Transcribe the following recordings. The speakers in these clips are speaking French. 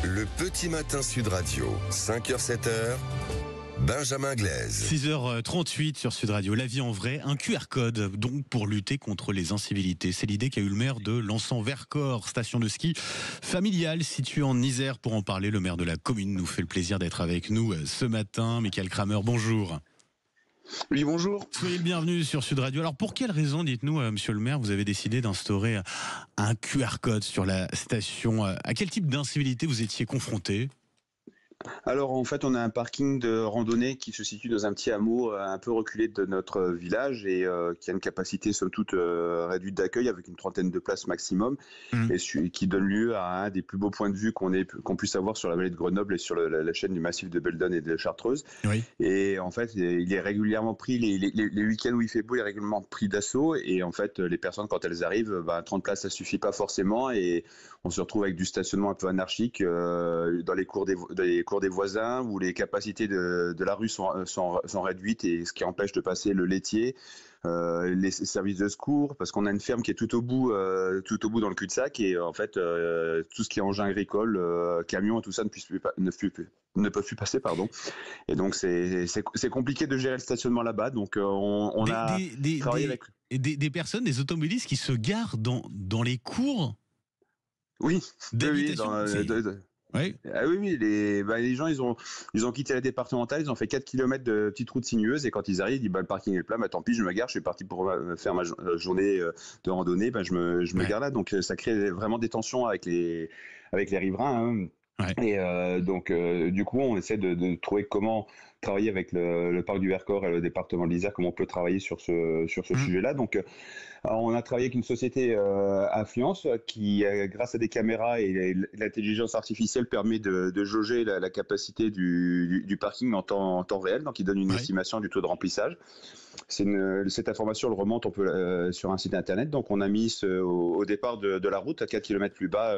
Le petit matin Sud Radio, 5h-7h, Benjamin Glaise. 6h38 sur Sud Radio, la vie en vrai, un QR code donc pour lutter contre les incivilités. C'est l'idée qu'a eu le maire de Lançon-Vercors, station de ski familiale située en Isère. Pour en parler, le maire de la commune nous fait le plaisir d'être avec nous ce matin. Michael Kramer, bonjour. Oui, bonjour. Soyez le bienvenu sur Sud Radio. Alors pour quelle raison, dites-nous, monsieur le maire, vous avez décidé d'instaurer un QR code sur la station? À quel type d'incivilité vous étiez confronté? Alors en fait, on a un parking de randonnée qui se situe dans un petit hameau un peu reculé de notre village et qui a une capacité somme toute réduite d'accueil avec une trentaine de places maximum et qui donne lieu à un des plus beaux points de vue qu'on puisse avoir sur la vallée de Grenoble et sur la chaîne du massif de Beldon et de Chartreuse. Oui. Et en fait, il est régulièrement pris, les week-ends où il fait beau, il est régulièrement pris d'assaut et en fait, les personnes quand elles arrivent, 30 places ça suffit pas forcément et on se retrouve avec du stationnement un peu anarchique dans les cours des voisins où les capacités de la rue sont réduites et ce qui empêche de passer le laitier, les services de secours parce qu'on a une ferme qui est tout au bout dans le cul-de-sac et en fait tout ce qui est engin agricole, camions et tout ça ne peuvent plus passer pardon. Et donc c'est compliqué de gérer le stationnement là-bas donc on a travaillé avec des personnes, des automobilistes qui se garent dans les cours. Oui, d'habitation. Oui. Ah oui, les gens ils ont quitté la départementale, ils ont fait 4 km de petites routes sinueuses et quand ils arrivent, ils disent le parking est plein, tant pis, je me gare, je suis parti pour faire ma journée de randonnée, je me gare là, donc ça crée vraiment des tensions avec les riverains. Hein. Ouais. Et donc du coup on essaie de trouver comment travailler avec le parc du Vercors et le département de l'Isère, comment on peut travailler sur ce sujet-là. Donc on a travaillé avec une société Affluence qui grâce à des caméras et l'intelligence artificielle permet de jauger la capacité du parking en temps réel, donc il donne une estimation du taux de remplissage. Cette information elle remonte sur un site internet, donc on a mis au départ de la route à 4 km plus bas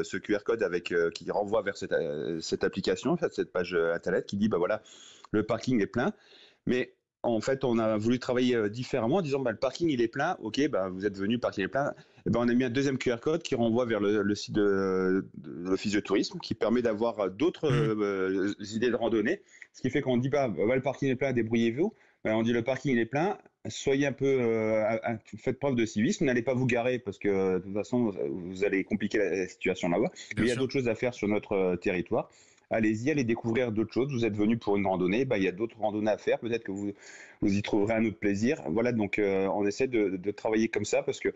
ce QR code qui renvoie vers cette application, en fait, cette page internet qui dit voilà, le parking est plein, mais en fait on a voulu travailler différemment en disant le parking il est plein, ok, vous êtes venu, le parking est plein, et on a mis un deuxième QR code qui renvoie vers le site de l'office de tourisme qui permet d'avoir d'autres idées de randonnée, ce qui fait qu'on dit le parking est plein, débrouillez-vous. On dit le parking il est plein, soyez un peu, faites preuve de civisme, n'allez pas vous garer parce que de toute façon vous allez compliquer la situation là-bas. Mais il y a d'autres choses à faire sur notre territoire. Allez-y, allez découvrir d'autres choses. Vous êtes venu pour une randonnée, il y a d'autres randonnées à faire. Peut-être que vous y trouverez un autre plaisir. Voilà, donc on essaie de travailler comme ça parce que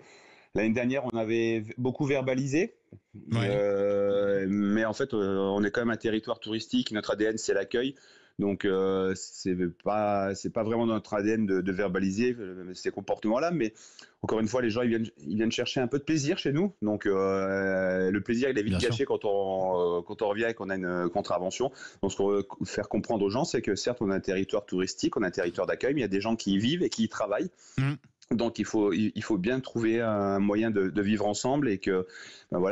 l'année dernière on avait beaucoup verbalisé. Mais en fait on est quand même un territoire touristique. Notre ADN c'est l'accueil. Donc c'est pas vraiment notre ADN de verbaliser ces comportements-là, mais encore une fois les gens ils viennent chercher un peu de plaisir chez nous. Donc le plaisir il est vite gâché quand on revient et qu'on a une contravention. Donc ce qu'on veut faire comprendre aux gens, c'est que certes on a un territoire touristique, on a un territoire d'accueil, mais il y a des gens qui y vivent et qui y travaillent. Donc il faut bien trouver un moyen de vivre ensemble et que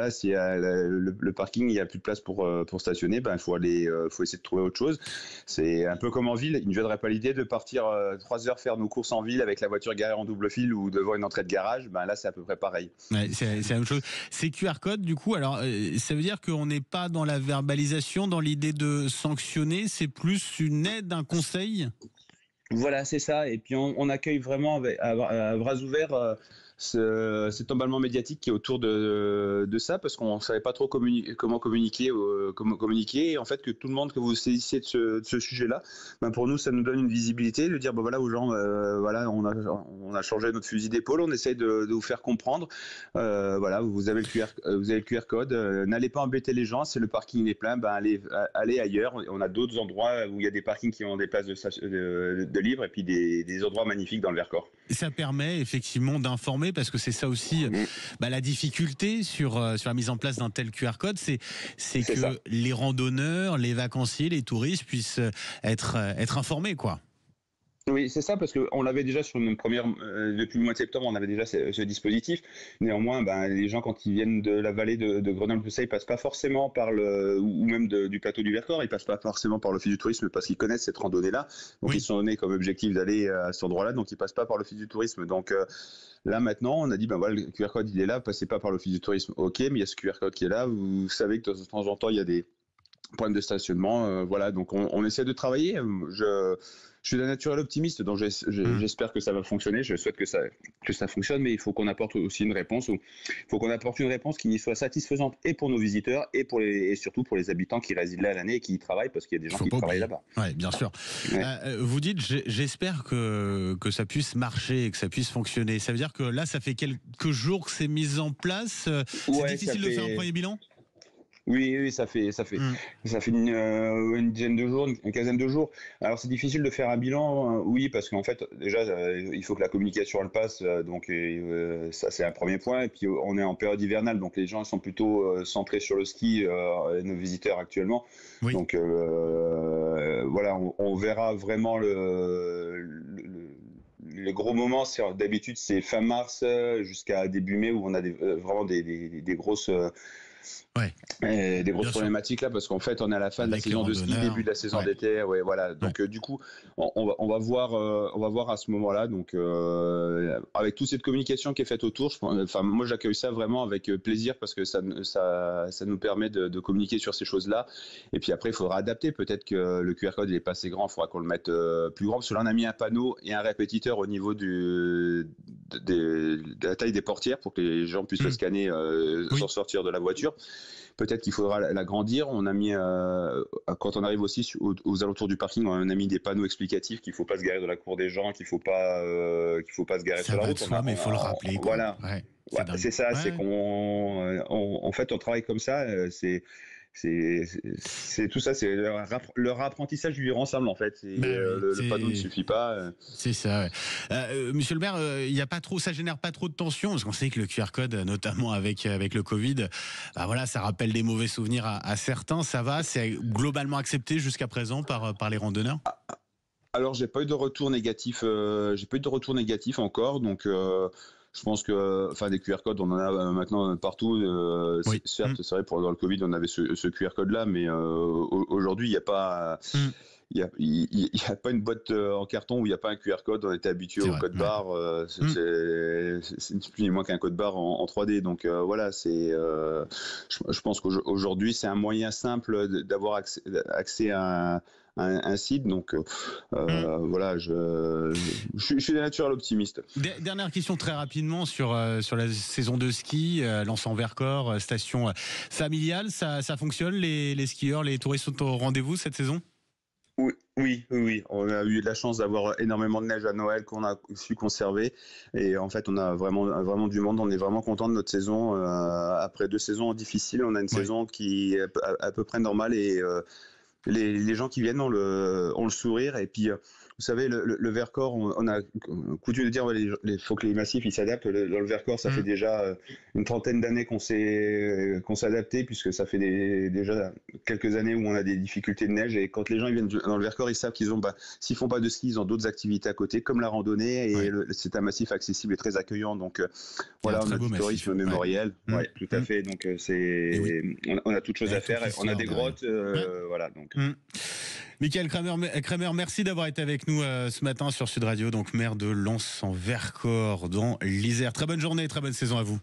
si le parking il y a plus de place pour stationner, faut essayer de trouver autre chose. C'est un peu comme en ville, il ne viendrait pas l'idée de partir 3 heures faire nos courses en ville avec la voiture garée en double fil ou devant une entrée de garage. Là c'est à peu près pareil. Ouais, c'est la même chose. Ces QR codes du coup, alors ça veut dire qu'on n'est pas dans la verbalisation, dans l'idée de sanctionner, c'est plus une aide, un conseil. Voilà, c'est ça. Et puis on accueille vraiment à bras ouverts cet emballement médiatique qui est autour de ça, parce qu'on ne savait pas trop comment communiquer. Et en fait, que tout le monde, que vous saisissiez de ce sujet-là, pour nous, ça nous donne une visibilité, de dire aux gens, on a changé notre fusil d'épaule, on essaye de vous faire comprendre. Vous avez le QR code. N'allez pas embêter les gens. Si le parking est plein, allez ailleurs. On a d'autres endroits où il y a des parkings qui ont des places de libre et puis des endroits magnifiques dans le Vercors. Ça permet effectivement d'informer, parce que c'est ça aussi la difficulté sur la mise en place d'un tel QR code, c'est que ça. Les randonneurs, les vacanciers, les touristes puissent être informés, quoi. Oui, c'est ça, parce qu'on l'avait déjà sur une première, depuis le mois de septembre, on avait déjà ce dispositif. Néanmoins, les gens, quand ils viennent de la vallée de Grenoble, tout ça, ils passent pas forcément par ou même du plateau du Vercors, ils passent pas forcément par l'office du tourisme parce qu'ils connaissent cette randonnée-là. Donc, ils sont donnés comme objectif d'aller à cet endroit-là, donc ils passent pas par l'office du tourisme. Donc, là, maintenant, on a dit, le QR code, il est là, passez pas par l'office du tourisme. Ok, mais il y a ce QR code qui est là. Vous savez que de temps en temps, il y a des problème de stationnement. Voilà, donc on essaie de travailler. Je suis d'un naturel optimiste, donc j'espère que ça va fonctionner. Je souhaite que ça fonctionne, mais il faut qu'on apporte aussi une réponse. Il faut qu'on apporte une réponse qui soit satisfaisante et pour nos visiteurs et surtout pour les habitants qui résident là l'année et qui y travaillent, parce qu'il y a des gens qui travaillent là-bas. Oui, bien sûr. Ouais. Vous dites, j'espère que ça puisse marcher, que ça puisse fonctionner. Ça veut dire que là, ça fait quelques jours que c'est mis en place. C'est difficile de faire un premier bilan ? Oui, ça fait une dizaine de jours, une quinzaine de jours. Alors c'est difficile de faire un bilan, oui, parce qu'en fait déjà il faut que la communication elle passe, donc ça c'est un premier point. Et puis on est en période hivernale, donc les gens sont plutôt centrés sur le ski, nos visiteurs actuellement. Oui. Donc voilà, on verra vraiment les gros moments. D'habitude c'est fin mars jusqu'à début mai où on a vraiment des grosses des grosses problématiques là, parce qu'en fait on est à la fin de la saison de ski, début de la saison d'été, voilà. Donc du coup on va voir à ce moment-là, donc avec toute cette communication qui est faite autour, moi j'accueille ça vraiment avec plaisir, parce que ça nous permet de communiquer sur ces choses-là. Et puis après il faudra adapter, peut-être que le QR code il est pas assez grand, il faudra qu'on le mette plus grand, parce que là on a mis un panneau et un répétiteur au niveau de la taille des portières pour que les gens puissent le scanner sans sortir de la voiture. Peut-être qu'il faudra l'agrandir. On a mis, quand on arrive aussi aux alentours du parking, on a mis des panneaux explicatifs qu'il ne faut pas se garer dans la cour des gens, qu'il ne faut pas se garer sur la route. Mais il faut le rappeler. Voilà. C'est ça. Ouais. C'est en fait, on travaille comme ça. C'est tout ça, c'est leur apprentissage du vivre ensemble, en fait. Le panneau ne suffit pas. C'est ça. Ouais. Monsieur le maire, ça génère pas trop de tension, parce qu'on sait que le QR code, notamment avec le Covid, voilà, ça rappelle des mauvais souvenirs à certains. Ça va, c'est globalement accepté jusqu'à présent par les randonneurs. Alors, j'ai pas eu de retour négatif. Encore, donc. Je pense que, des QR codes, on en a maintenant partout. Certes, c'est vrai, dans le Covid, on avait ce QR code-là, mais aujourd'hui, il n'y a pas. Il y a pas une boîte en carton où il n'y a pas un QR code. On était habitué au code barre. C'est plus ni moins qu'un code barre en 3D. Donc voilà, je pense qu'aujourd'hui, c'est un moyen simple d'avoir accès à un site, donc voilà, je suis d'un naturel optimiste. Dernière question très rapidement sur la saison de ski, Lens en Vercors, station familiale, ça fonctionne, les skieurs, les touristes sont au rendez-vous cette saison ? Oui. On a eu la chance d'avoir énormément de neige à Noël qu'on a su conserver, et en fait on a vraiment du monde. On est vraiment content de notre saison. Après 2 saisons difficiles, on a une saison qui est à peu près normale, et les gens qui viennent ont le sourire. Et puis vous savez, le Vercors, on a coutume de dire il faut que les massifs ils s'adaptent. Dans le Vercors, ça fait déjà une trentaine d'années qu'on s'est adapté, puisque ça fait déjà quelques années où on a des difficultés de neige. Et quand les gens ils viennent dans le Vercors, ils savent qu'ils ont, s'ils font pas de ski, ils ont d'autres activités à côté, comme la randonnée. Et c'est un massif accessible et très accueillant. Donc voilà, on a du tourisme mémoriel. Ouais, tout à fait. Donc on a toutes choses à faire. On a des grottes. Voilà. Donc. Michael Kramer, merci d'avoir été avec nous ce matin sur Sud Radio, donc maire de Lens en Vercors dans l'Isère. Très bonne journée, très bonne saison à vous.